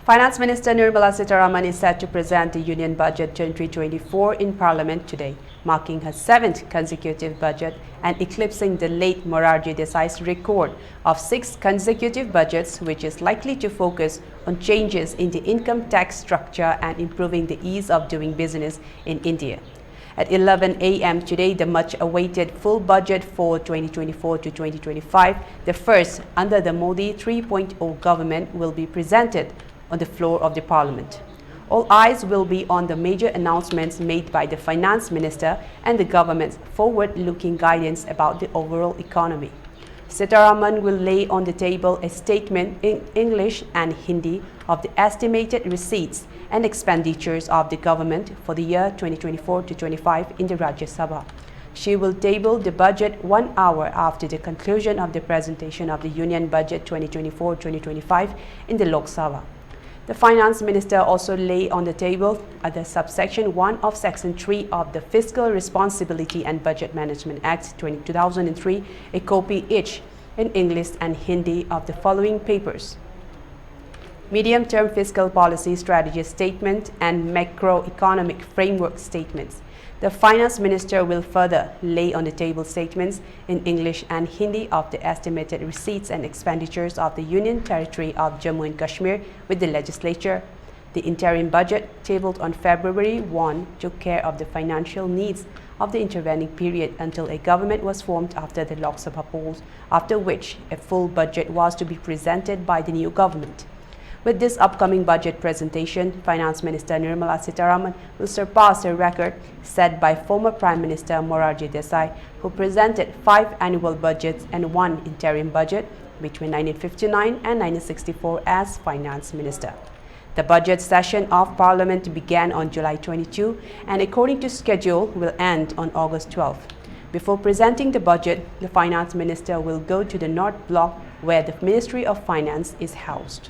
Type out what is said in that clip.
Finance Minister Nirmala Sitharaman is set to present the Union Budget 2024 in Parliament today, marking her 7th consecutive budget and eclipsing the late Morarji Desai's record of 6 consecutive budgets, which is likely to focus on changes in the income tax structure and improving the ease of doing business in India. At 11 a.m. today, the much-awaited full budget for 2024 to 2025, the first under the Modi 3.0 government, will be presented on the floor of the Parliament. All eyes will be on the major announcements made by the Finance Minister and the government's forward-looking guidance about the overall economy. Sitharaman will lay on the table a statement in English and Hindi of the estimated receipts and expenditures of the government for the year 2024 to 25 in the Rajya Sabha. She will table the budget 1 hour after the conclusion of the presentation of the Union Budget 2024-2025 in the Lok Sabha. The Finance Minister also lay on the table under subsection 1 of section 3 of the Fiscal Responsibility and Budget Management Act 2003 a copy each in English and Hindi of the following papers: Medium-term Fiscal Policy Strategy Statement and Macroeconomic Framework Statements. The Finance Minister will further lay on the table statements in English and Hindi of the estimated receipts and expenditures of the Union Territory of Jammu and Kashmir with the legislature. The interim budget, tabled on February 1, took care of the financial needs of the intervening period until a government was formed after the Lok Sabha polls, after which a full budget was to be presented by the new government. With this upcoming budget presentation, Finance Minister Nirmala Sitharaman will surpass the record set by former Prime Minister Morarji Desai, who presented 5 annual budgets and 1 interim budget between 1959 and 1964 as Finance Minister. The budget session of Parliament began on July 22 and, according to schedule, will end on August 12. Before presenting the budget, the Finance Minister will go to the North Block, where the Ministry of Finance is housed.